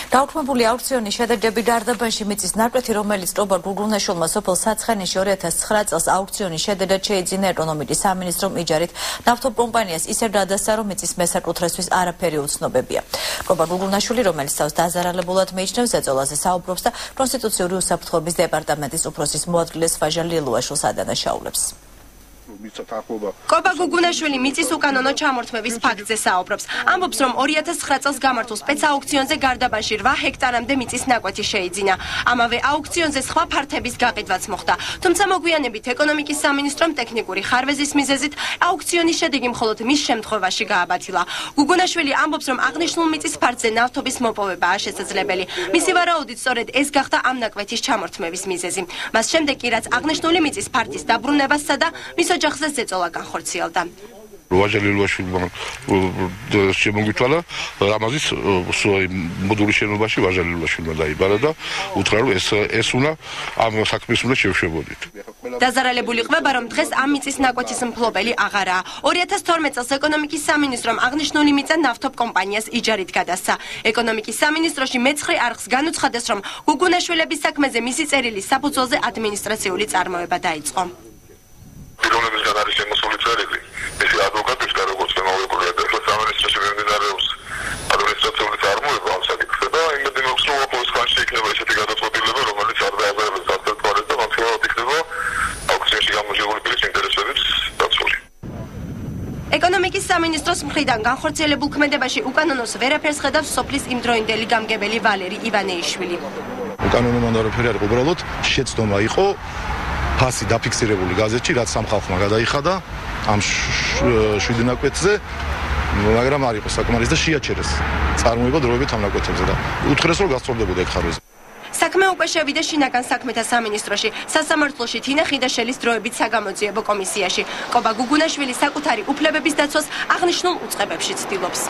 Დაუქმებული აუქციონის შედეგები გარდაბანში მიწის ნაკვეთი, რომელიც ტრობარ გუგუნაშვილმა სოფელ საცხენში 2009 წელს აუქციონის შედეგად შეიძინა ეკონომიკის სამინისტრომ იჯარით ნავთობკომპანიას ისე გადასცა, რომ მიწის მესაკუთრესთვის არაფერი უცნობებია. ტრობარ გუგუნაშვილი, რომელიც თავს დაზარალებულად მიიჩნევს, ეწოლაზე საუბრობს და კონსტიტუციური უსაფრთხოების დეპარტამენტის უფროსის მოადგილეს ვაჟა ლილუაშვილს ადანაშაულებს. კობა გუგუნაშვილი მიწის უკანონო ჩამორთმევის ფაქტზე საუბრობს. ამბობს, რომ 2009 წელს გამართულ სპეცააუქციონზე გარდაბანში 8 ჰექტარამდე მიწის ნაკვეთი შეიძინა. ამავე აუქციონზე სხვა ფართების გაყიდვაც მოხდა. თუმცა მოგვიანებით ეკონომიკის სამინისტრომ ტექნიკური ხარვეზის მიზეზით აუქციონის შედეგი მხოლოდ მის შემთხვევაში გააბათილა. გუგუნაშვილი ამბობს, რომ აღნიშნულ მიწის ფართზე ნავთობის მოპოვებაა შესაძლებელი. მისი ვარაუდით სწორედ ეს გახდა ამ ნაკვეთის ჩამორთმევის მიზეზი. მას შემდეგ კი რაც აღნიშნული მიწის ფართის დაბრუნებასა და მის ოჯახზე ზეწოლა განხორციელდა. ვაჟა ლილუაშვილმა შემოგვითვალა, ამაზის მოდულის შენობაში ვაჟა ლილუაშვილმა დაიბარა და უთხრა, რომ ეს უნდა ამ საქმეს უნდა შევშებოდით. დაზარალებული ყვება, რომ დღეს ამ მიწის ნაკვეთის მფლობელი აღარაა. 2012 წელს ეკონომიკის სამინისტრომ აღნიშნული მიწა ნავთობკომპანიას იჯარით გადასცა. ეკონომიკის სამინისტროში მეცხრე არხს განუცხადეს, რომ გუგუნაშვილების საქმეზე მისი წერილის საფუძველზე ადმინისტრაციული წარმოება დაიწყო. პიროვნებისგან არის შემოსული წერილი. მისი ადვოკატის და როგორც მემორიალური ადრესა სამინისტროში მიმდინარეობს ადმინისტრაციული წარმოება ამ საკითხზე და იმედი მაქვს, რომ ყოველ ხანში იქნება ესეთი გადაწყვეტილება, რომელიც არ დააბერებს საფრთხეს და მაქსიმალურად იქნება აუქციონში გამარჯვებული პირის ინტერესების დაცვალი. ეკონომიკის სამინისტროს მხრიდან განხორციელებულ ქმედებაში უკანონოს ვერაფერს ხედავს სოფლის იმდროინდელი გამგებელი ვალერი ივანეიშვილი. უკანონო მან არაფერი არ იყო, უბრალოდ შეცდომა იყო ფასი დაფიქსირებული გაზეთში, რაც სამხალხმა გადაიხადა ამ 7 ნაკვეთზე, მაგრამ არ იყო საკმარის და შეაჩერეს წარმოება დროებით ამ ნაკვეთებზე და უთხრეს, რომ გასწორდებოდა ეგ ხარვეზე. საქმე უკვე შევიდა შინაგან საქმეთა სამინისტროში, სასამართლოში თინა ხიდაშელის დროებით საგამოძიებო კომისიაში. კობა გუგუნაშვილი საკუთარი უფლებების დაცვას აღნიშნულ უწყებებში ცდილობს.